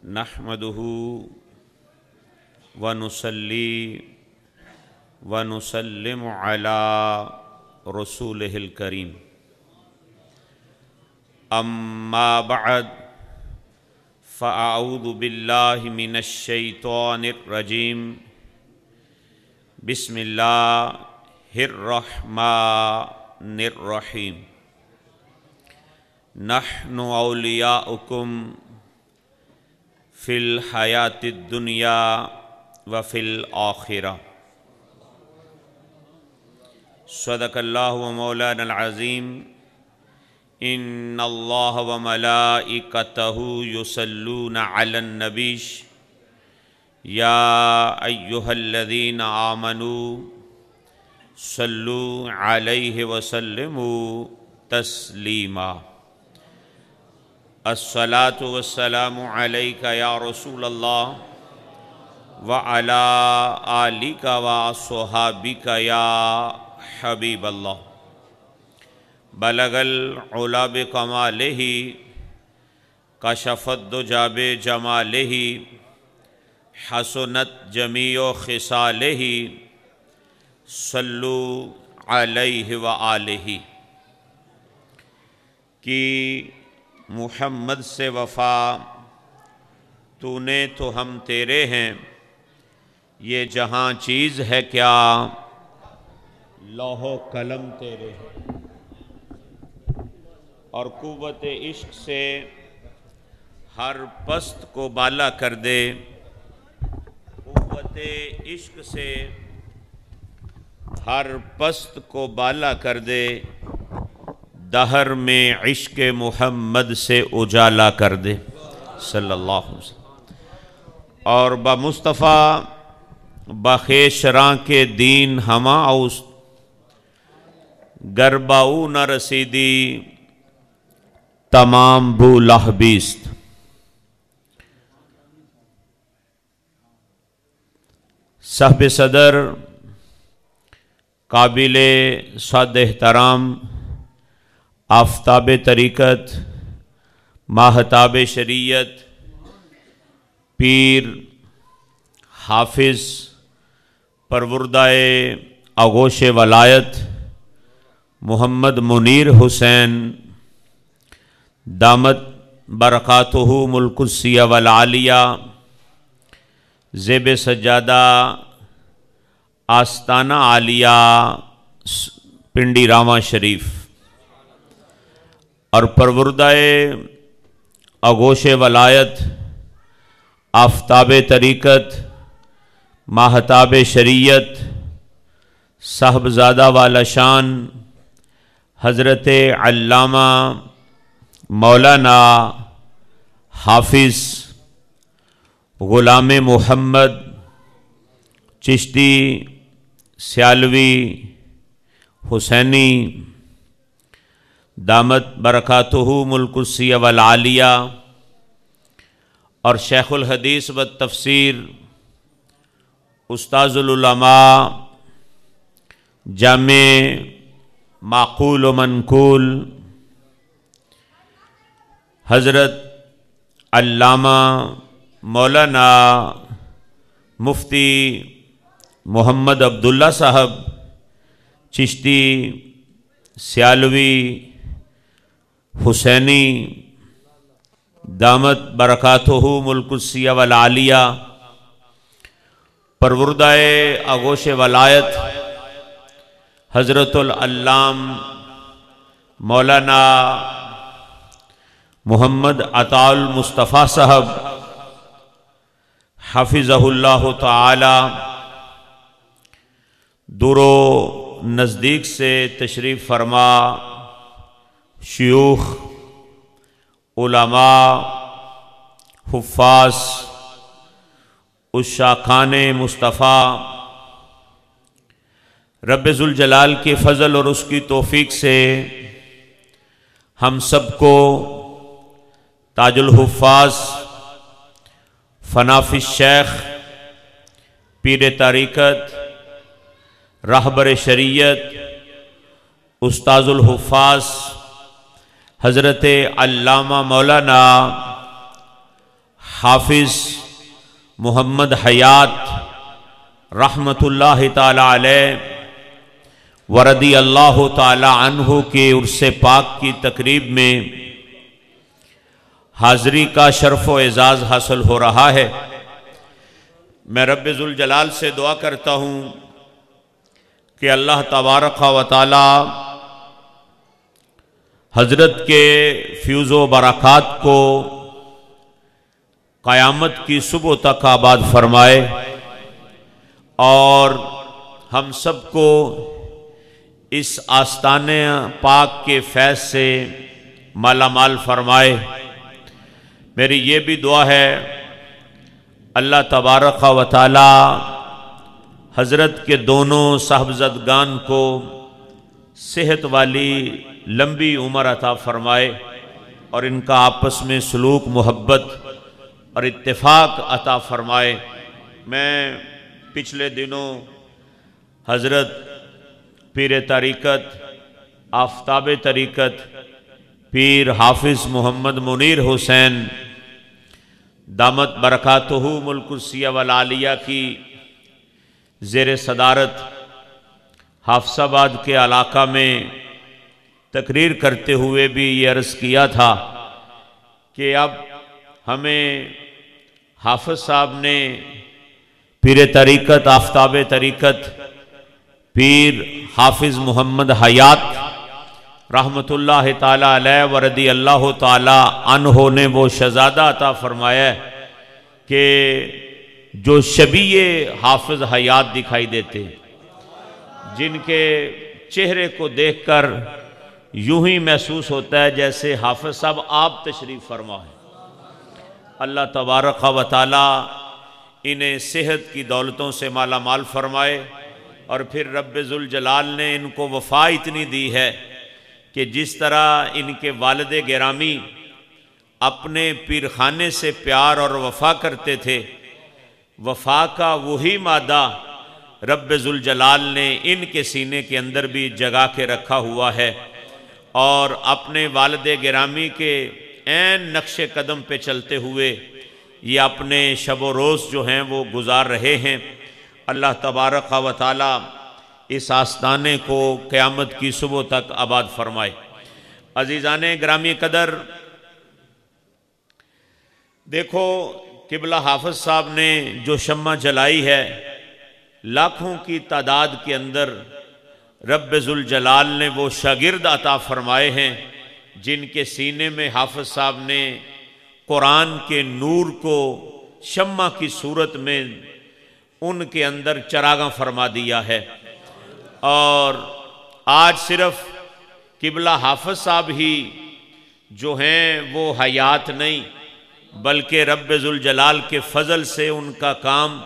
نحمده ونصلي ونسلم على رسوله الكريم أما بعد فأعوذ بالله من الشيطان الرجيم بسم الله الرحمن الرحيم نحن أولياؤكم فی الحیات الدنیا وفی الآخرہ صدق اللہ و مولانا العظیم ان اللہ و ملائکتہ یصلون علی النبی یا ایہا الذین آمنوا صلوا علیہ وسلموا تسلیما الصلاة والسلام علیک یا رسول اللہ وعلی آلک وصحابک یا حبیب اللہ بلغ العلا بکمالہ کشف الدجی بجمالہ حسنت جمیع خصالہ صلوا علیہ وآلہ کی محمد سے وفا تو نے تو ہم تیرے ہیں یہ جہاں چیز ہے کیا لوح و قلم تیرے ہیں اور قوت عشق سے ہر پست کو بالا کر دے قوت عشق سے ہر پست کو بالا کر دے دہر میں عشق محمد سے اجالا کر دے صلی اللہ علیہ وسلم اور بمصطفیٰ بخیشراں کے دین ہما اوست گرباؤ نہ رسیدی تمام بو لہبیست صاحب صدر قابل صد احترام آفتاب طریقت ماہتاب شریعت پیر حافظ پروردائے آغوش ولایت محمد منیر حسین دامت برکاتہ ملک السیہ والعالیہ زیب سجادہ آستانہ عالیہ پنڈی راما شریف اور پروردائے آغوش ولایت آفتاب طریقت ماہتاب شریعت صاحبزادہ والا شان حضرت علامہ مولانا حافظ غلام محمد چشتی سیالوی حسینی دامت برکاتہ ملک السیہ والعالیہ اور شیخ الحدیث والتفسیر استاذ العلماء جامع معقول و منقول حضرت علامہ مولانا مفتی محمد عبداللہ صاحب چشتی سیالوی حسینی دامت برکاتہ ملک السیہ والعالیہ پروردائے آغوش ولایت حضرت العلام مولانا محمد عطا المصطفیٰ صاحب حفظہ اللہ تعالی دور و نزدیک سے تشریف فرما شیوخ علماء حفاظ عشاقان مصطفیٰ رب ذوالجلال کے فضل اور اس کی توفیق سے ہم سب کو تاج الحفاظ فناف الشیخ پیر طریقت راہبر شریعت استاذ الحفاظ حضرت علامہ مولانا حافظ محمد حیات رحمۃ اللہ تعالی علیہ ورضی اللہ تعالی عنہ کے عرس پاک کی تقریب میں حاضری کا شرف و اعزاز حاصل ہو رہا ہے۔ میں رب ذوالجلال سے دعا کرتا ہوں کہ اللہ تبارک و تعالی حضرت کے فیوز و برکات کو قیامت کی صبح تک آباد فرمائے اور ہم سب کو اس آستانے پاک کے فیض سے مالا مال فرمائے۔ میری یہ بھی دعا ہے اللہ تبارک و تعالی حضرت کے دونوں صاحبزادگان کو صحت والی لمبی عمر عطا فرمائے اور ان کا آپس میں سلوک محبت اور اتفاق عطا فرمائے۔ میں پچھلے دنوں حضرت پیر طریقت آفتاب طریقت پیر حافظ محمد منیر حسین دامت برکاتہ ملک السیہ والعالیہ کی زیر صدارت حافظ آباد کے علاقہ میں تقریر کرتے ہوئے بھی یہ عرض کیا تھا کہ اب ہمیں حافظ صاحب نے پیر طریقت آفتاب طریقت پیر حافظ محمد حیات رحمۃ اللہ تعالی علیہ ورضی اللہ تعالی عنہ نے وہ شہزادہ عطا فرمایا کہ جو شبیہ حافظ حیات دکھائی دیتے، جن کے چہرے کو دیکھ کر یوں ہی محسوس ہوتا ہے جیسے حافظ صاحب آپ تشریف فرما ہے۔ اللہ تبارک و تعالی انہیں صحت کی دولتوں سے مالا مال فرمائے اور پھر رب ذوالجلال نے ان کو وفا اتنی دی ہے کہ جس طرح ان کے والد گرامی اپنے پیرخانے سے پیار اور وفا کرتے تھے، وفا کا وہی مادہ رب ذوالجلال نے ان کے سینے کے اندر بھی جگا کے رکھا ہوا ہے اور اپنے والد گرامی کے عین نقش قدم پہ چلتے ہوئے یہ اپنے شب و روز جو ہیں وہ گزار رہے ہیں۔ اللہ تبارک و تعالی اس آستانے کو قیامت کی صبح تک آباد فرمائے۔ عزیزان گرامی قدر، دیکھو قبلہ حافظ صاحب نے جو شمع جلائی ہے، لاکھوں کی تعداد کے اندر رب ذوالجلال نے وہ شاگرد عطا فرمائے ہیں جن کے سینے میں حافظ صاحب نے قرآن کے نور کو شمع کی صورت میں ان کے اندر چراغاں فرما دیا ہے۔ اور آج صرف قبلہ حافظ صاحب ہی جو ہیں وہ حیات نہیں، بلکہ رب ذوالجلال کے فضل سے ان کا کام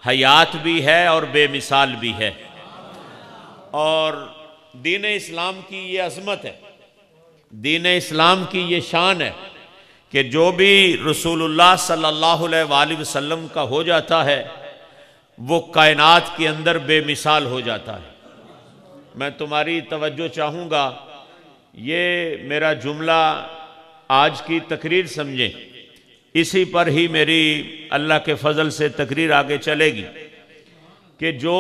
حیات بھی ہے اور بے مثال بھی ہے۔ اور دین اسلام کی یہ عظمت ہے، دین اسلام کی یہ شان ہے کہ جو بھی رسول اللہ صلی اللہ علیہ وآلہ وسلم کا ہو جاتا ہے وہ کائنات کے اندر بے مثال ہو جاتا ہے۔ میں تمہاری توجہ چاہوں گا، یہ میرا جملہ آج کی تقریر سمجھیں، اسی پر ہی میری اللہ کے فضل سے تقریر آگے چلے گی کہ جو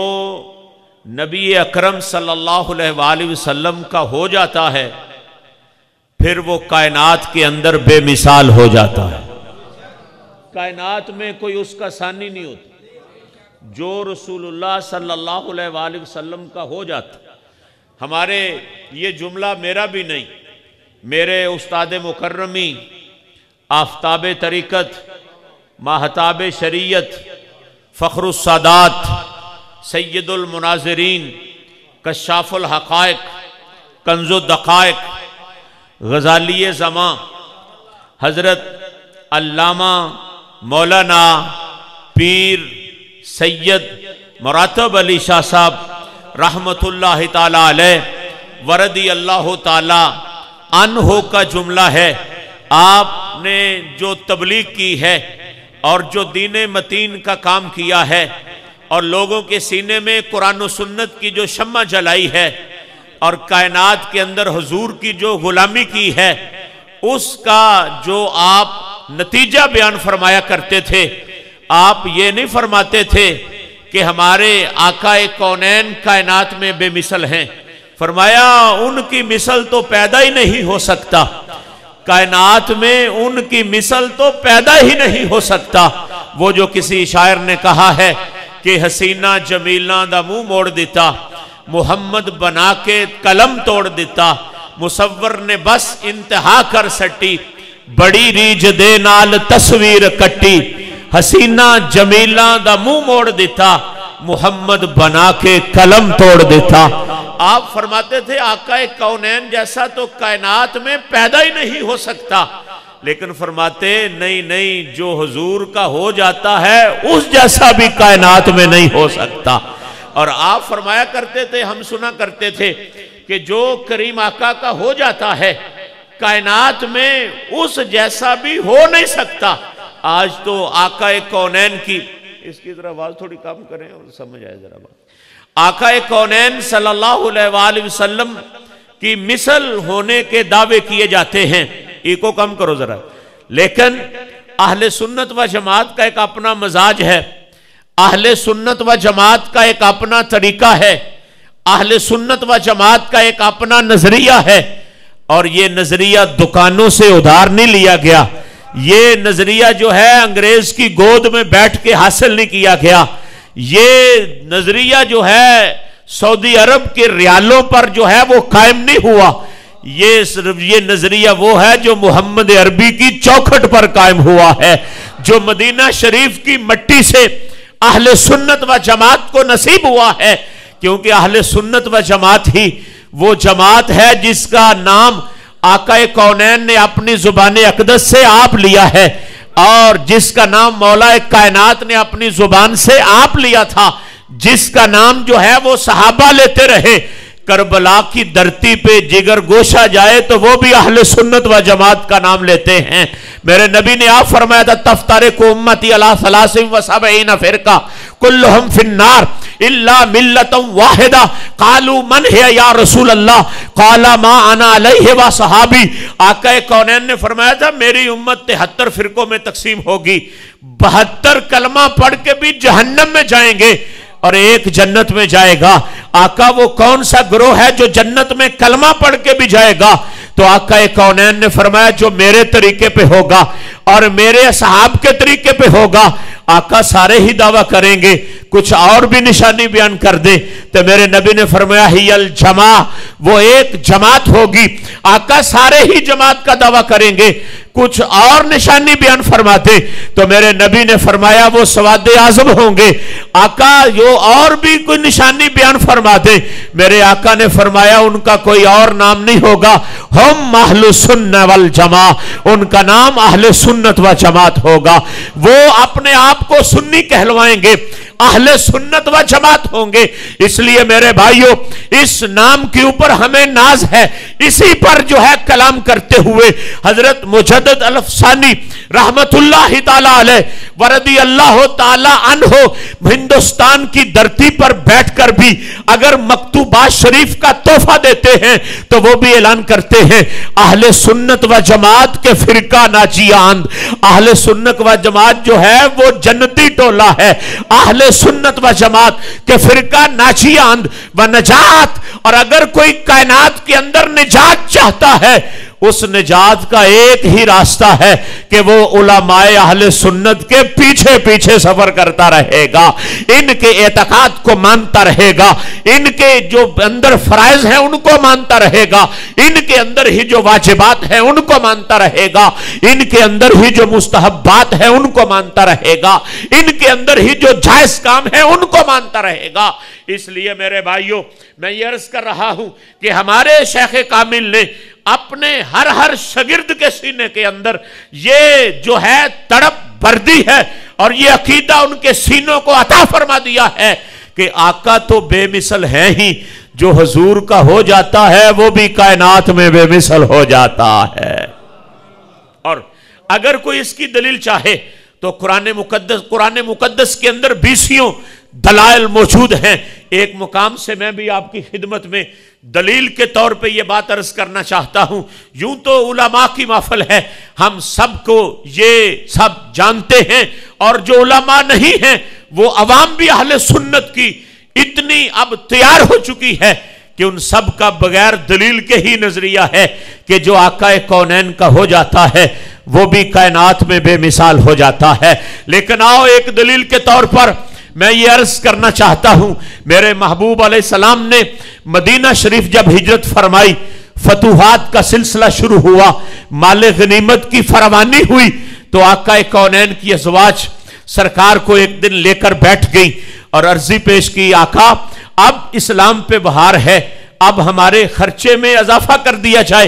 نبی اکرم صلی اللہ علیہ وآلہ وسلم کا ہو جاتا ہے پھر وہ کائنات کے اندر بے مثال ہو جاتا ہے۔ کائنات میں کوئی اس کا ثانی نہیں ہوتا۔ جو رسول اللہ صلی اللہ علیہ وآلہ وسلم کا ہو جاتا، ہمارے یہ جملہ میرا بھی نہیں، میرے استاد مکرمی آفتاب طریقت ماہتاب شریعت فخر السادات سید المناظرین کشاف الحقائق کنز الدقائق غزالی زمان حضرت علامہ مولانا پیر سید مراتب علی شاہ صاحب رحمت اللہ تعالی علیہ ورضی اللہ تعالی عنہ کا جملہ ہے۔ آپ نے جو تبلیغ کی ہے اور جو دین متین کا کام کیا ہے اور لوگوں کے سینے میں قرآن و سنت کی جو شمع جلائی ہے اور کائنات کے اندر حضور کی جو غلامی کی ہے، اس کا جو آپ نتیجہ بیان فرمایا کرتے تھے. آپ یہ نہیں فرماتے تھے کہ ہمارے آقا کونین کائنات میں بے مثل ہیں. فرمایا ان کی مثل تو پیدا ہی نہیں ہو سکتا، کائنات میں ان کی مثل تو پیدا ہی نہیں ہو سکتا. وہ جو کسی شاعر نے کہا ہے کہ حسینہ جمیلہ دا منہ موڑ دیتا، محمد بنا کے قلم توڑ دیتا، مصور نے بس انتہا کر سٹی، بڑی ریج دے نال تصویر کٹی، حسینہ جمیلہ دا منہ موڑ دیتا، محمد بنا کے قلم توڑ دیتا. آپ فرماتے تھے آقا کونین جیسا تو کائنات میں پیدا ہی نہیں ہو سکتا، لیکن فرماتے نہیں جو حضور کا ہو جاتا ہے اس جیسا بھی کائنات میں نہیں ہو سکتا. اور آپ فرمایا کرتے تھے، ہم سنا کرتے تھے کہ جو کریم آقا کا ہو جاتا ہے کائنات میں اس جیسا بھی ہو نہیں سکتا. آج تو آقا کونین کی، اس کی ذرا آواز تھوڑی کم کریں اور سمجھ آئے ذرا بات. آقا کونین صلی اللہ علیہ وآلہ وسلم کی مثل ہونے کے دعوے کیے جاتے ہیں. ایکو کم کرو ذرا. لیکن اہل سنت و جماعت کا ایک اپنا مزاج ہے، اہل سنت و جماعت کا ایک اپنا طریقہ ہے، اہل سنت و جماعت کا ایک اپنا نظریہ ہے. اور یہ نظریہ دکانوں سے ادھار نہیں لیا گیا، یہ نظریہ جو ہے انگریز کی گود میں بیٹھ کے حاصل نہیں کیا گیا، یہ نظریہ جو ہے سعودی عرب کے ریالوں پر جو ہے وہ قائم نہیں ہوا. یہ نظریہ وہ ہے جو محمد عربی کی چوکھٹ پر قائم ہوا ہے، جو مدینہ شریف کی مٹی سے اہل سنت و جماعت کو نصیب ہوا ہے. کیونکہ اہل سنت و جماعت ہی وہ جماعت ہے جس کا نام آقا کونین نے اپنی زبان اقدس سے آپ لیا ہے، اور جس کا نام مولا کائنات نے اپنی زبان سے آپ لیا تھا، جس کا نام جو ہے وہ صحابہ لیتے رہے. کربلا کی دھرتی پہ جگر گوشہ جائے تو وہ بھی اہل سنت و جماعت کا نام لیتے ہیں. میرے نبی نے آپ فرمایا تھا تفترق امتی علی 73 فرقہ کلہم فی النار الا ملۃ واحدہ قالوا من ہے یا رسول اللہ قال ما انا علیہ و صحابی. آقا کونین نے فرمایا تھا میری امت 73 فرقوں میں تقسیم ہوگی، 72 کلمہ پڑھ کے بھی جہنم میں جائیں گے اور ایک جنت میں جائے گا. آقا وہ کون سا گروہ ہے جو جنت میں کلمہ پڑھ کے بھی جائے گا؟ تو آقا کونین نے فرمایا جو میرے طریقے پہ ہوگا اور میرے اصحاب کے طریقے پہ ہوگا. آقا سارے ہی دعویٰ کریں گے، کچھ اور بھی نشانی بیان کر دیں تو میرے نبی نے فرمایا ہی الجماع، وہ ایک جماعت ہوگی. آقا سارے ہی جماعت کا دعویٰ کریں گے، کچھ اور نشانی بیان فرماتے تو میرے نبی نے فرمایا وہ سواد اعظم ہوں گے. آقا جو اور بھی کوئی نشانی بیان فرماتے میرے آقا نے فرمایا ان کا کوئی اور نام نہیں ہوگا، ہم اہل سنت والجماع، ان کا نام اہل سنت و جماعت ہوگا. وہ اپنے آپ کو سنی کہلوائیں گے، اہل سنت و جماعت ہوں گے. اس لیے میرے بھائیوں اس نام کے اوپر ہمیں ناز ہے. اسی پر جو ہے کلام کرتے ہوئے حضرت مجدد الافسانی رحمت اللہ تعالی علیہ ورضی اللہ تعالی عنہ ہندوستان کی دھرتی پر بیٹھ کر بھی اگر مکتوبات شریف کا تحفہ دیتے ہیں تو وہ بھی اعلان کرتے ہیں اہل سنت و جماعت کے فرقہ ناجیان. اہل سنت و جماعت جو ہے وہ جنتی ٹولہ ہے، اہل سنت و جماعت کے فرقہ ناجیان و نجات. اور اگر کوئی کائنات کے اندر نجات چاہتا ہے اس نجات کا ایک ہی راستہ ہے کہ وہ علماء اہل سنت کے پیچھے پیچھے سفر کرتا رہے گا، ان کے اعتقاد کو مانتا رہے گا، ان کے جو اندر فرائض ہیں ان کو مانتا رہے گا، ان کے اندر ہی جو واجبات ہیں ان کو مانتا رہے گا، ان کے اندر ہی جو مستحبات ہیں ان کو مانتا رہے گا، ان کے اندر ہی جو جائز کام ہیں ان کو مانتا رہے گا. اس لیے میرے بھائیوں میں یہ عرض کر رہا ہوں کہ ہمارے شیخ کامل نے اپنے ہر شاگرد کے سینے کے اندر یہ جو ہے تڑپ بھر دی ہے اور یہ عقیدہ ان کے سینوں کو عطا فرما دیا ہے کہ آقا تو بے مثل ہے ہی، جو حضور کا ہو جاتا ہے وہ بھی کائنات میں بے مثل ہو جاتا ہے. اور اگر کوئی اس کی دلیل چاہے تو قرآن مقدس کے اندر 20 دلائل موجود ہیں. ایک مقام سے میں بھی آپ کی خدمت میں دلیل کے طور پہ یہ بات عرض کرنا چاہتا ہوں. یوں تو علماء کی محفل ہے، ہم سب کو یہ سب جانتے ہیں، اور جو علماء نہیں ہیں وہ عوام بھی اہل سنت کی اتنی اب تیار ہو چکی ہے کہ ان سب کا بغیر دلیل کے ہی نظریہ ہے کہ جو آقا کونین کا ہو جاتا ہے وہ بھی کائنات میں بے مثال ہو جاتا ہے. لیکن آؤ ایک دلیل کے طور پر میں یہ عرض کرنا چاہتا ہوں، میرے محبوب علیہ السلام نے مدینہ شریف جب ہجرت فرمائی، فتوحات کا سلسلہ شروع ہوا، مال غنیمت کی فراوانی ہوئی، تو آقا کونین کی ازواج سرکار کو ایک دن لے کر بیٹھ گئی اور عرضی پیش کی، آقا اب اسلام پہ بہار ہے، اب ہمارے خرچے میں اضافہ کر دیا جائے،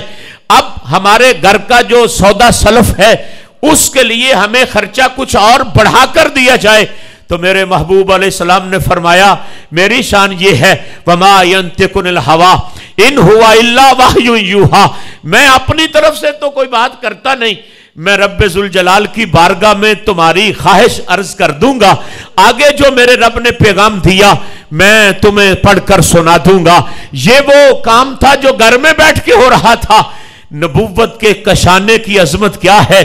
اب ہمارے گھر کا جو سودا سلف ہے اس کے لیے ہمیں خرچہ کچھ اور بڑھا کر دیا جائے. تو میرے محبوب علیہ السلام نے فرمایا، میری شان یہ ہے وَمَا يَنْتِقُ الْهَوَىٰ إِنْ هُوَ إِلَّا وَحْيٌ يُوحَىٰ، میں اپنی طرف سے تو کوئی بات کرتا نہیں، میں رب ذوالجلال کی بارگاہ میں تمہاری خواہش عرض کر دوں گا، آگے جو میرے رب نے پیغام دیا میں تمہیں پڑھ کر سنا دوں گا. یہ وہ کام تھا جو گھر میں بیٹھ کے ہو رہا تھا. نبوت کے کشانے کی عظمت کیا ہے،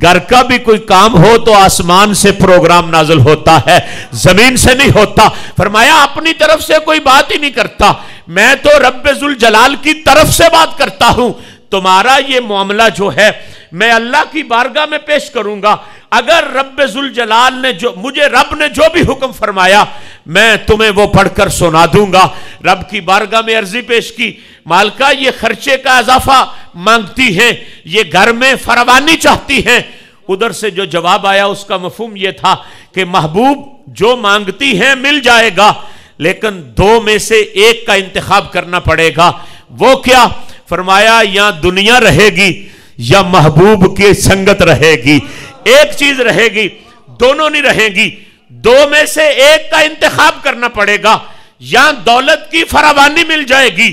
گھر کا بھی کوئی کام ہو تو آسمان سے پروگرام نازل ہوتا ہے، زمین سے نہیں ہوتا. فرمایا اپنی طرف سے کوئی بات ہی نہیں کرتا، میں تو رب ذوالجلال کی طرف سے بات کرتا ہوں. تمہارا یہ معاملہ جو ہے میں اللہ کی بارگاہ میں پیش کروں گا، اگر رب ذوالجلال نے مجھے رب نے جو بھی حکم فرمایا میں تمہیں وہ پڑھ کر سنا دوں گا. رب کی بارگاہ میں عرضی پیش کی، مالکہ یہ خرچے کا اضافہ مانگتی ہیں، یہ گھر میں فراوانی چاہتی ہیں. ادھر سے جو جواب آیا اس کا مفہوم یہ تھا کہ محبوب جو مانگتی ہیں مل جائے گا، لیکن دو میں سے ایک کا انتخاب کرنا پڑے گا. وہ کیا؟ فرمایا یا دنیا رہے گی یا محبوب کی سنگت رہے گی. ایک چیز رہے گی، دونوں نہیں رہیں گی. دو میں سے ایک کا انتخاب کرنا پڑے گا، یا دولت کی فراوانی مل جائے گی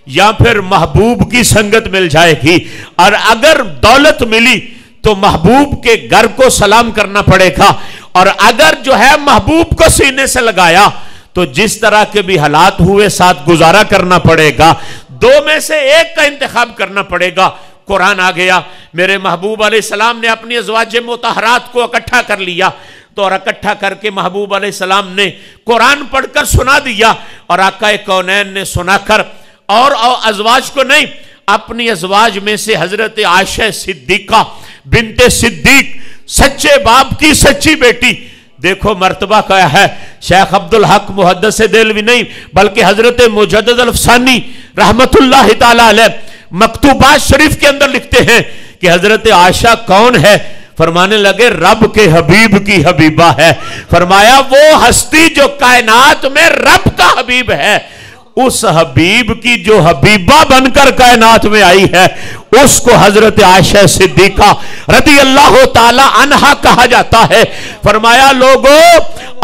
یا پھر محبوب کی سنگت مل جائے گی. اور اگر دولت ملی تو محبوب کے گھر کو سلام کرنا پڑے گا، اور اگر جو ہے محبوب کو سینے سے لگایا تو جس طرح کے بھی حالات ہوئے ساتھ گزارا کرنا پڑے گا. دو میں سے ایک کا انتخاب کرنا پڑے گا. قرآن آ گیا، میرے محبوب علیہ السلام نے اپنی ازواج مطہرات کو اکٹھا کر لیا، تو اور اکٹھا کر کے محبوب علیہ السلام نے قرآن پڑھ کر سنا دیا، اور آقا کونین نے سنا کر اور ازواج کو نہیں، اپنی ازواج میں سے حضرت عائشہ صدیقہ بنت صدیق، سچے باپ کی سچی بیٹی، دیکھو مرتبہ کیا ہے. شیخ عبدالحق محدث دہلوی نہیں بلکہ حضرت مجدد الفسانی رحمت اللہ تعالی علیہ مکتوبات شریف کے اندر لکھتے ہیں کہ حضرت عائشہ کون ہے؟ فرمانے لگے رب کے حبیب کی حبیبہ ہے. فرمایا وہ ہستی جو کائنات میں رب کا حبیب ہے، اس حبیب کی جو حبیبہ بن کر کائنات میں آئی ہے اس کو حضرت عائشہ صدیقہ رضی اللہ تعالی عنہا کہا جاتا ہے. فرمایا لوگو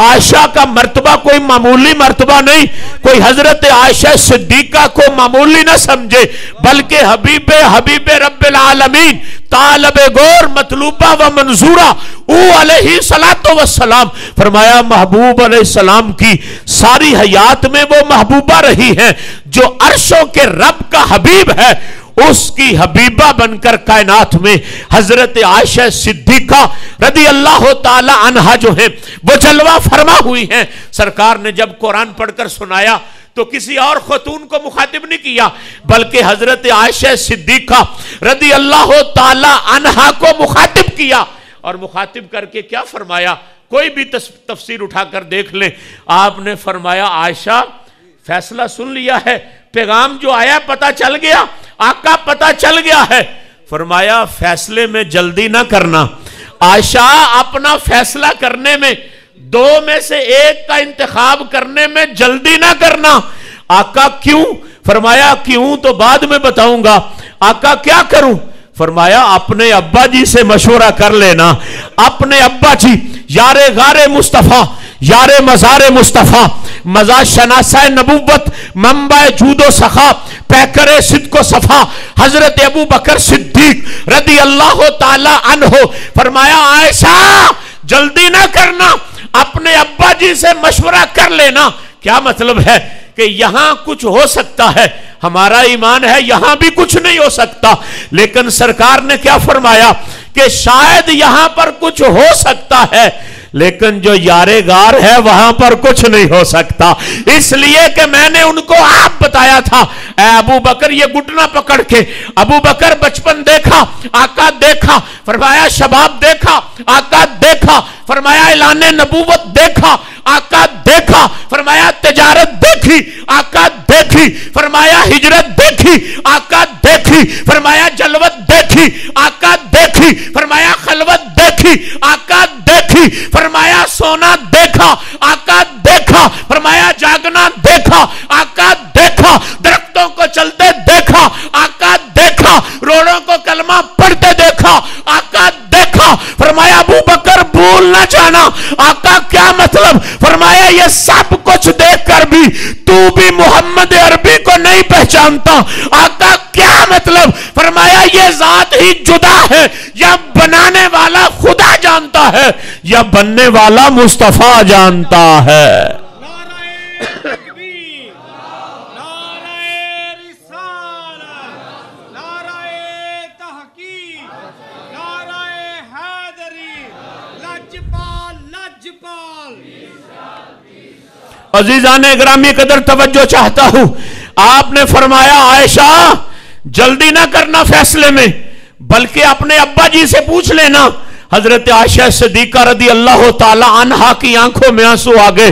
عائشہ کا مرتبہ کوئی معمولی مرتبہ نہیں، کوئی حضرت عائشہ صدیقہ کو معمولی نہ سمجھے، بلکہ حبیب رب العالمین، طالب گور، مطلوبہ و منظورہ او علیہ السلام. فرمایا محبوب علیہ السلام کی ساری حیات میں وہ محبوبہ رہی ہیں، جو عرشوں کے رب کا حبیب ہے اس کی حبیبہ بن کر کائنات میں حضرت عائشہ صدیقہ رضی اللہ تعالی عنہا جو ہے وہ جلوہ فرما ہوئی ہیں. سرکار نے جب قرآن پڑھ کر سنایا تو کسی اور خاتون کو مخاطب نہیں کیا، بلکہ حضرت عائشہ صدیقہ رضی اللہ تعالی عنہا کو مخاطب کیا. اور مخاطب کر کے کیا فرمایا؟ کوئی بھی تفسیر اٹھا کر دیکھ لیں. آپ نے فرمایا عائشہ فیصلہ سن لیا ہے، پیغام جو آیا پتہ چل گیا، آقا پتہ چل گیا ہے. فرمایا فیصلے میں جلدی نہ کرنا. عائشہ اپنا فیصلہ کرنے میں، دو میں سے ایک کا انتخاب کرنے میں جلدی نہ کرنا. آقا کیوں؟ فرمایا کیوں تو بعد میں بتاؤں گا. آقا کیا کروں؟ فرمایا اپنے ابا جی سے مشورہ کر لینا. اپنے ابا جی یار غار مصطفیٰ، یار مزار مصطفیٰ، مزار شناسہ نبوت، منبع جود و سخا، پیکر صدق و صفا، حضرت ابو بکر صدیق رضی اللہ تعالی عنہ. فرمایا عائشہ جلدی نہ کرنا، اپنے ابا جی سے مشورہ کر لینا. کیا مطلب ہے کہ یہاں کچھ ہو سکتا ہے، ہمارا ایمان ہے یہاں بھی کچھ نہیں ہو سکتا، لیکن سرکار نے کیا فرمایا کہ شاید یہاں پر کچھ ہو سکتا ہے لیکن جو یارے گار ہے وہاں پر کچھ نہیں ہو سکتا، اس لیے کہ میں نے ان کو آپ بتایا تھا اے ابو بکر، یہ گھٹنا پکڑ کے ابو بکر بچپن دیکھا آقا دیکھا، فرمایا شباب دیکھا آقا دیکھا، فرمایا اعلان نبوت دیکھا آقا دیکھا، فرمایا تجارت دیکھی آقا دیکھی، فرمایا ہجرت دیکھی آقا دیکھی، فرمایا جلوت دیکھی آقا دیکھی، فرمایا خلوت دیکھی آقا دیکھی، فرمایا سونا دیکھا آقا دیکھا، فرمایا جاگنا دیکھا آقا دیکھا، درختوں کو چلتے دیکھا آقا دیکھا، روڑوں کو کلمہ پڑھتے دیکھا آقا دیکھا، فرمایا ابو بکر بھول نہ جانا آقا کیا مطلب، فرمایا یہ سب کچھ دیکھ کر بھی تو بھی محمد عربی کو نہیں پہچانتا آقا کیا مطلب، فرمایا یہ ذات ہی جدا ہے، یا بنانے والا خدا جانتا ہے یا بننے والا مصطفیٰ جانتا ہے۔ عزیزان گرامی قدر توجہ چاہتا ہوں، آپ نے فرمایا عائشہ جلدی نہ کرنا فیصلے میں بلکہ اپنے ابا جی سے پوچھ لینا۔ حضرت عائشہ صدیقہ رضی اللہ تعالی عنہا کی آنکھوں میں آنسو آگئے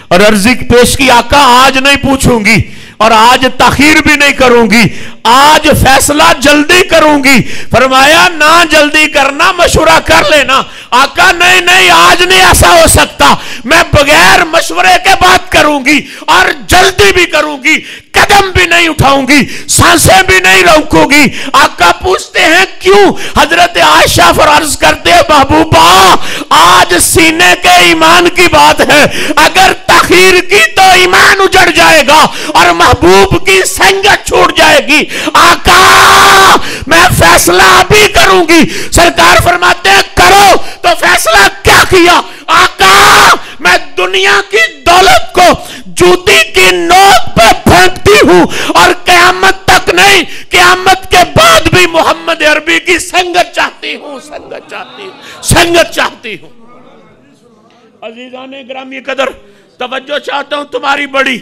اور عرضی پیش کی آقا آج نہیں پوچھوں گی اور آج تاخیر بھی نہیں کروں گی، آج فیصلہ جلدی کروں گی۔ فرمایا نہ جلدی کرنا، مشورہ کر لینا۔ آقا نہیں نہیں آج نہیں ایسا ہو سکتا، میں بغیر مشورے کے بات کروں گی اور جلدی بھی کروں گی، قدم بھی نہیں اٹھاؤں گی، سانسیں بھی نہیں روکوں گی۔ آقا پوچھتے ہیں کیوں؟ حضرت عائشہ فرض کرتے ہیں محبوبہ آج سینے کے ایمان کی بات ہے، اگر تاخیر کی تو ایمان اجڑ جائے گا اور محبوب کی سنگت چھوٹ جائے گی۔ آقا میں فیصلہ ابھی کروں گی۔ سرکار فرماتے ہیں کرو، تو فیصلہ کیا کیا؟ آقا میں دنیا کی دولت کو جوتی کی نوک پہ پھینکتی ہوں اور قیامت تک نہیں، قیامت کے بعد بھی محمد عربی کی سنگت چاہتی ہوں، سنگت چاہتی ہوں، سنگت چاہتی ہوں۔ عزیزان گرامی قدر توجہ چاہتا ہوں تمہاری بڑی۔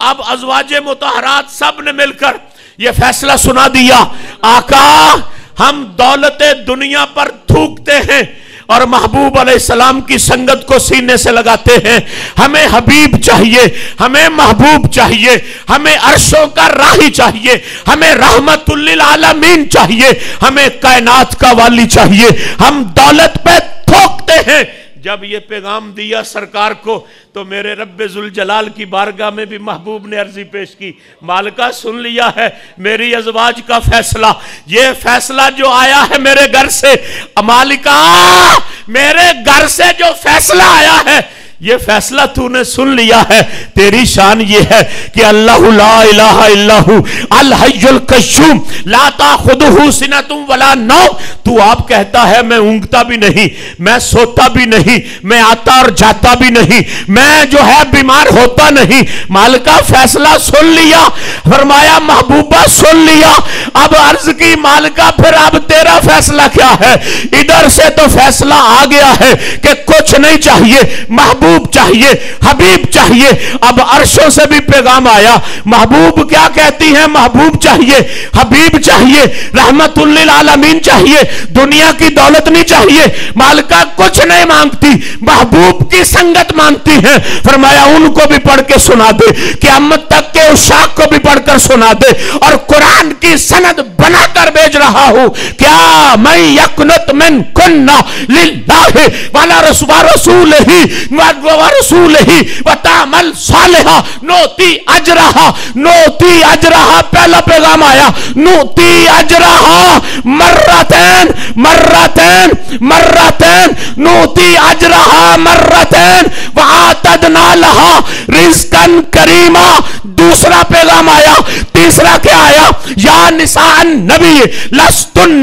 اب ازواج مطہرات سب نے مل کر یہ فیصلہ سنا دیا، آقا ہم دولت دنیا پر تھوکتے ہیں اور محبوب علیہ السلام کی سنگت کو سینے سے لگاتے ہیں، ہمیں حبیب چاہیے، ہمیں محبوب چاہیے، ہمیں عرشوں کا راہی چاہیے، ہمیں رحمت للعالمین چاہیے، ہمیں کائنات کا والی چاہیے، ہم دولت پہ تھوکتے ہیں۔ جب یہ پیغام دیا سرکار کو تو میرے رب ذوالجلال کی بارگاہ میں بھی محبوب نے عرضی پیش کی، مالکہ سن لیا ہے میری ازواج کا فیصلہ، یہ فیصلہ جو آیا ہے میرے گھر سے، مالکہ میرے گھر سے جو فیصلہ آیا ہے یہ فیصلہ تو نے سن لیا ہے، تیری شان یہ ہے کہ اللہ لا الہ الا ہو الحی القیوم لا تاخذہ سنۃ ولا نوم، تو آپ کہتا ہے میں اونگتا بھی نہیں، میں سوتا بھی نہیں، میں آتا اور جاتا بھی نہیں، میں جو ہے بیمار ہوتا نہیں۔ مالکہ فیصلہ سن لیا؟ فرمایا محبوبہ سن لیا۔ اب عرض کی مالکہ پھر اب تیرا فیصلہ کیا ہے؟ ادھر سے تو فیصلہ آ گیا ہے کہ کچھ نہیں چاہیے، محبوب چاہیے، حبیب چاہیے۔ اب عرشوں سے بھی پیغام آیا، محبوب کیا کہتی ہیں؟ محبوب چاہیے، حبیب چاہیے، رحمت للعالمین چاہیے، دنیا کی دولت نہیں چاہیے۔ مالکہ کچھ نہیں مانگتی، محبوب کی سنگت مانگتی ہیں۔ فرمایا ان کو بھی پڑھ کے سنا دے، قیامت تک کے عشاق کو بھی پڑھ کر سنا دے، اور قرآن کی سند بنا کر بھیج رہا ہوں۔ کیا میں یقنت من کننا للہ والا رسولہ ورسولہ وتعمل صالحا نوتی اجرہا، نوتی اجرہا پہلا پیغام آیا، نوتی اجرہا مرتین مرتین مرتین، نوتی اجرہا مرتین وآتدنا لہا رزقا کریما۔ دوسرا پیغام آیا، تیسرا کیا آیا؟ یا نساء النبی لستن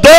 2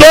2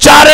4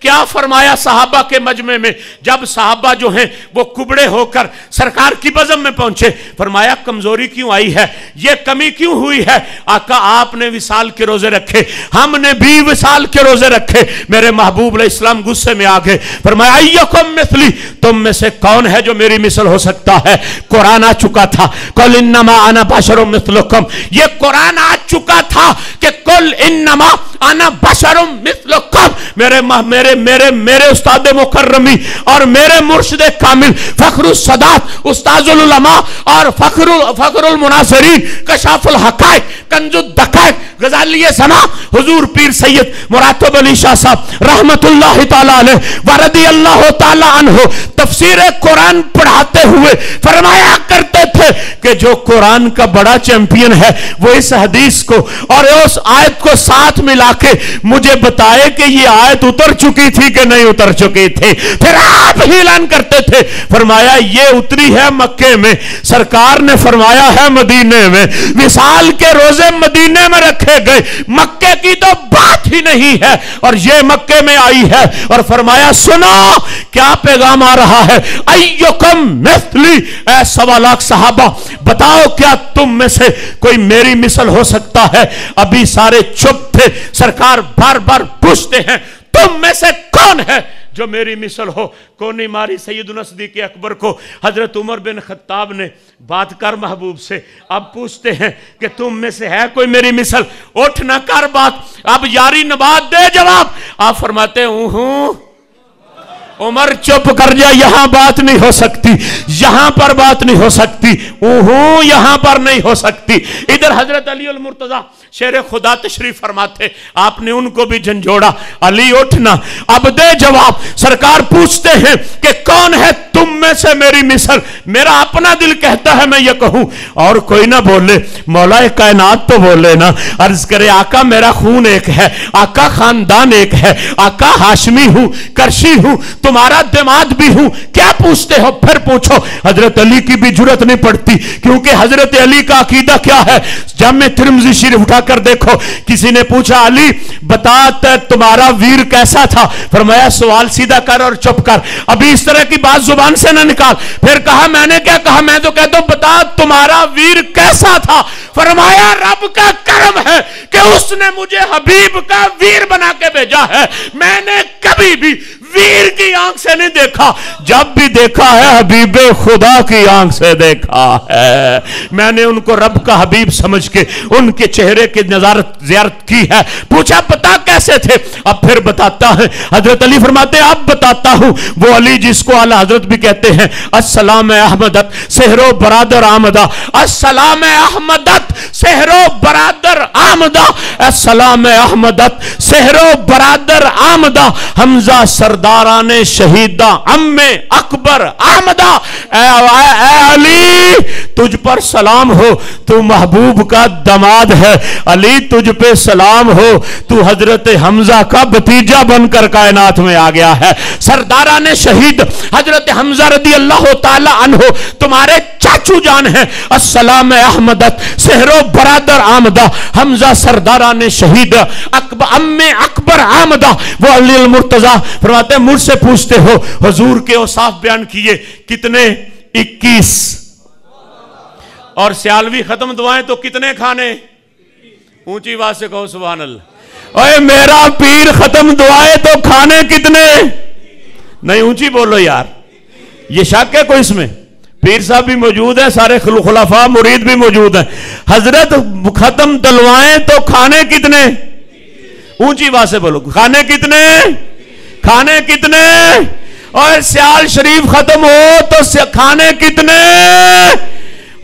کیا فرمایا صحابہ کے مجمع میں جب صحابہ جو ہیں وہ کبڑے ہو کر سرکار کی بزم میں پہنچے، فرمایا کمزوری کیوں آئی ہے، یہ کمی کیوں ہوئی ہے؟ آقا آپ نے وصال کے روزے رکھے، ہم نے بھی وصال کے روزے رکھے۔ میرے محبوب علیہ السلام غصے میں آگئے، فرمایا ایکم مثلی، تم میں سے کون ہے جو میری مثل ہو سکتا ہے؟ قرآن آ چکا تھا، قل انما انا بشر مثلکم، یہ قرآن آ چکا تھا کہ قل انما انا بشر مثلکم۔ میرے استاد مکرمی اور میرے مرشد کامل فخر السادات استاذ العلماء اور فخر المناصرین کشاف الحقائق کنز الدقائق غزالی سما حضور پیر سید مراتب علی شاہ صاحب رحمت اللہ تعالی علیہ ورضی اللہ تعالی عنہ تفسیر قرآن پڑھاتے ہوئے فرمایا کرتے تھے کہ جو قرآن کا بڑا چیمپئن ہے وہ اس حدیث کو اور اس آیت کو ساتھ ملا کے مجھے بتائے کہ یہ آیت اتر چکی تھی کہ نہیں اتر چکی تھی۔ پھر آپ ہی اعلان کرتے تھے، فرمایا یہ اتری ہے مکے میں، سرکار نے فرمایا ہے مدینے میں، وصال کے روزے مدینے میں رکھے گئے، مکے کی تو بات ہی نہیں ہے اور یہ مکے میں آئی ہے۔ اور فرمایا سنو کیا پیغام آ رہا ہے، ایکم مثلی، اے 1.25 لاکھ صحابہ بتاؤ کیا تم میں سے کوئی میری مثل ہو سکتا ہے؟ ابھی سارے چپ تھے، سرکار بار بار پوچھتے ہیں تم میں سے کون ہے جو میری مثل ہو؟ کونی ماری سیدنا صدیق اکبر کو حضرت عمر بن خطاب نے بات کر محبوب سے، اب پوچھتے ہیں کہ تم میں سے ہے کوئی میری مثل؟ اٹھ نہ کر بات، اب یاری نبات دے جواب۔ آپ فرماتے ہوں عمر چپ کر جا، یہاں بات نہیں ہو سکتی، یہاں پر بات نہیں ہو سکتی، یہاں پر نہیں ہو سکتی۔ ادھر حضرت علی المرتضی شیر خدا تشریف فرماتے، آپ نے ان کو بھی جھنجھوڑا، علی اٹھنا اب دے جواب۔ سرکار پوچھتے ہیں کہ کون ہے تم میں سے میری مثل؟ میرا اپنا دل کہتا ہے میں یہ کہوں اور کوئی نہ بولے، مولا کائنات تو بولے نا۔ عرض کرے آقا میرا خون ایک ہے، آقا خاندان ایک ہے، آقا ہاشمی ہوں، کرشی ہوں، تمہارا دماد بھی ہوں، کیا پوچھتے ہو؟ پھر پوچھو۔ حضرت علی کی بھی جرت نہیں پڑتی، کیونکہ حضرت علی کا عقیدہ کیا ہے؟ جامع ترمذی شریف اٹھا کر دیکھو، کسی نے پوچھا علی بتا تمہارا ویر کیسا تھا؟ فرمایا سوال سیدھا کر اور چپ کر، ابھی اس طرح کی بات زبان سے نہ نکال۔ پھر کہا میں نے کیا کہا؟ میں تو کہتا ہوں بتا تمہارا ویر کیسا تھا؟ فرمایا رب کا کرم ہے کہ اس نے مجھے حبیب کا ویر بنا کے بھیجا ہے، میں نے کبھی بھی ویر کی آنکھ سے نہیں دیکھا، جب بھی دیکھا ہے حبیب خدا کی آنکھ سے دیکھا ہے۔ میں نے ان کو رب کا حبیب سمجھ کے ان کے چہرے کی زیارت کی ہے۔ پوچھا پتا کیسے تھے؟ اب پھر بتاتا ہے۔ حضرت علی فرماتے ہیں اب بتاتا ہوں، وہ علی جس کو اعلی حضرت بھی کہتے ہیں، السلام احمدت سہرو برادر آمدہ، السلام احمدت سہرو برادر آمدہ، السلام احمدت سہرو برادر آمدہ، حمزہ سرداران شہیدہ ام اکبر آمدہ۔ اے علی تجھ پر سلام ہو، تو محبوب کا دماد ہے، علی تجھ پہ سلام ہو، تو حضرت حمزہ کا بھتیجا بن کر کائنات میں آ گیا ہے۔ سرداران شہید حضرت حمزہ رضی اللہ تعالی عنہ تمہارے چاچو جان ہیں، السلام احمدت سہرو برادر آمدہ، حمزہ سرداران شہید ام اکبر آمدہ۔ وہ علی المرتضی فرماتے ہیں مجھ سے پوچھتے ہو حضور کے اوصاف بیان کیے کتنے؟ 21۔ اور سیالوی ختم دعائیں تو کتنے کھانے؟ اونچی آواز سے کہو سبحان اللہ۔ اے میرا پیر ختم دعائیں تو کھانے کتنے؟ نہیں اونچی بولو یار، یہ شک ہے کوئی اس میں؟ پیر صاحب بھی موجود ہیں، سارے خلفاء مرید بھی موجود ہیں، حضرت ختم تلوائیں تو کھانے کتنے؟ اونچی آواز سے بولو کھانے کتنے؟ کھانے کتنے؟ اور سیال شریف ختم ہو تو کھانے کتنے؟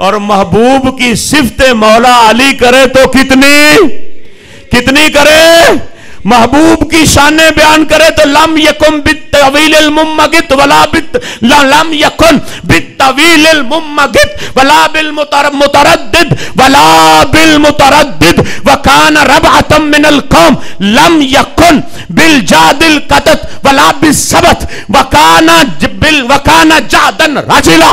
اور محبوب کی صفت مولا علی کرے تو کتنی کرے؟ محبوب کی شان بیان کرے تو لم یکن بالطویل الممگت ولا لم یکن بالطویل الممگت ولا بالمتردد ولا بالمتردد وکان ربعة من القوم لم یکن بالجاد القطت ولا بالسبت وکان جعدا رجلا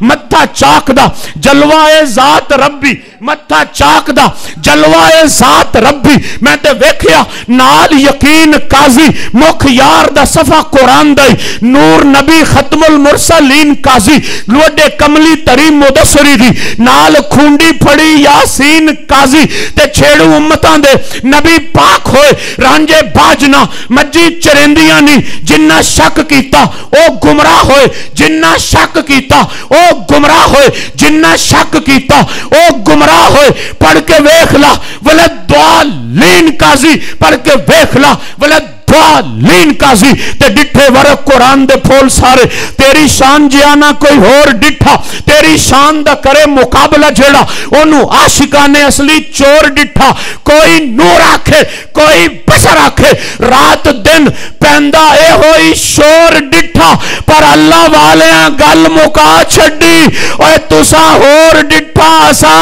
متھا چاکدا جلوائے ذات ربی, متھا چاکدا جلوائے ذات ربی. میں تے ویکھیا نال یقین قاضی مکھ یار دا صفا قرآن دائی نور نبی ختم المرسلین قاضی لوڈے کملی تریم مدثری دی نال کھونڈی پھڑی یاسین قاضی تے چھیڑو امتاں دے نبی پاک ہوئے رانجے باجنا مجی چرندیاں نی جنہ شک کیتا او گمراہ ہوئے, جنہ شک کیتا او گمراہ ہوئے, جنہ شک کیتا او گمراہ ہوئے. پڑھ کے ویکھلا ولد دوالین قاضی, پڑھ کے ویکھلا ولد دوالین قاضی تے ڈٹھے ورق قرآن دے پھول سارے. تیری شان جیانا کوئی اور ڈٹھا, تیری شان دا کرے مقابلہ جیڑا انہوں عاشقان اصلی چور ڈٹھا. کوئی نور آکھے کوئی بشر آکھے رات دن پہندہ اے ہوئی شور ڈٹھا, پر اللہ والے گل مکا چھڑی اوے تسا اور ڈٹھا سا.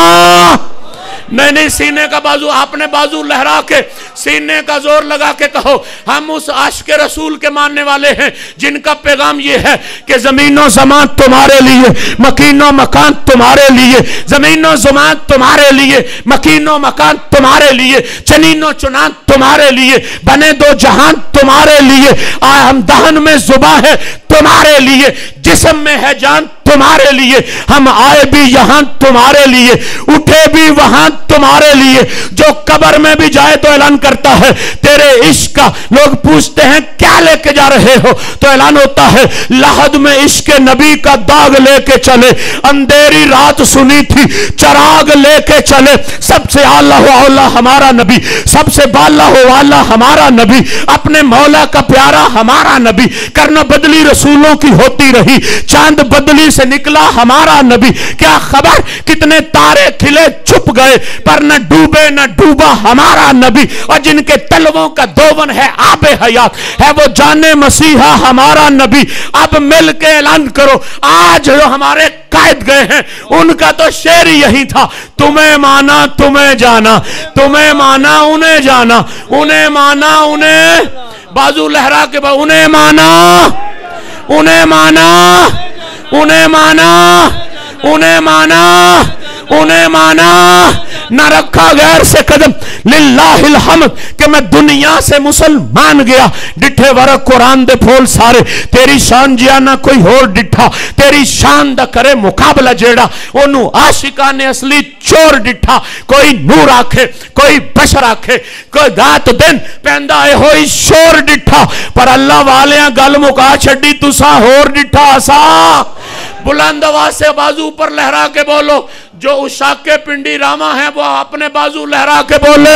نہیں سینے کا بازو, آپ نے بازو لہرا کے سینے کا زور لگا کے کہو ہم اس عاشق رسول کے ماننے والے ہیں جن کا پیغام یہ ہے کہ زمین و زمان تمہارے لیے, مکین و مکان تمہارے لیے, زمین و زمان تمہارے لیے, مکین و مکان تمہارے لیے, چنین و چنان تمہارے لیے, بنے دو جہان تمہارے لیے, ہم دہن میں زباں ہے تمہارے لیے, جسم میں ہے جان تمہارے لیے, ہم آئے بھی یہاں تمہارے لیے, اٹھے بھی وہاں تمہارے لیے. جو قبر میں بھی جائے تو اعلان کرتا ہے تیرے عشق کا. لوگ پوچھتے ہیں کیا لے کے جا رہے ہو تو اعلان ہوتا ہے لحد میں عشق نبی کا داغ لے کے چلے, اندھیری رات سنی تھی چراغ لے کے چلے. سب سے اعلیٰ و اولا ہمارا نبی, سب سے بالا و والا ہمارا نبی, اپنے مولا کا پیارا ہمارا نبی. کرنا بدلی رسولوں کی ہوتی رہی, چاند بدلی سے نکلا ہمارا نبی. کیا خبر کتنے تارے کھلے چھپ گئے پر نہ ڈوبے نہ ڈوبا ہمارا نبی. اور جن کے تلووں کا دوون ہے آب حیات ہے وہ جانے مسیحا ہمارا نبی. اب مل کے اعلان کرو آج جو ہمارے قائد گئے ہیں ان کا تو شعر یہی تھا تمہیں مانا تمہیں جانا, تمہیں مانا انہیں جانا, انہیں مانا انہیں بازو لہرا کے انہیں مانا انہیں مانا انہیں مانا انہیں مانا انہیں مانا. نہ رکھا غیر سے قدم للہ الحمد کہ میں دنیا سے مسلمان گیا. ڈٹھے ورق قرآن دے پھول سارے, تیری شان جیانا کوئی اور ڈٹھا, تیری شان دا کرے مقابلہ جیڑا انہوں عاشقان اصلی چور ڈٹھا. کوئی نور آکھے کوئی بشر آکھے کوئی رات دن پہندہ اے ہوئی شور ڈٹھا, پر اللہ والیاں گل مکا چھڑی تسا اور ڈٹھا سا. بلند آواز سے بازو پر لہرا کے بولو, جو اشاق کے پنڈی راما ہیں وہ اپنے بازو لہرا کے بولے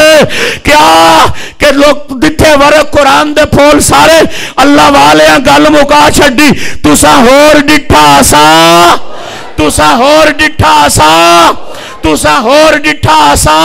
کیا کہ لوگ ڈٹھے ورق قرآن دے پھول سارے اللہ والے گل مکا چھڑی تسا ہور ڈٹھا سا, تسا ہور ڈٹھا سا, تسا ہور ڈٹھا سا.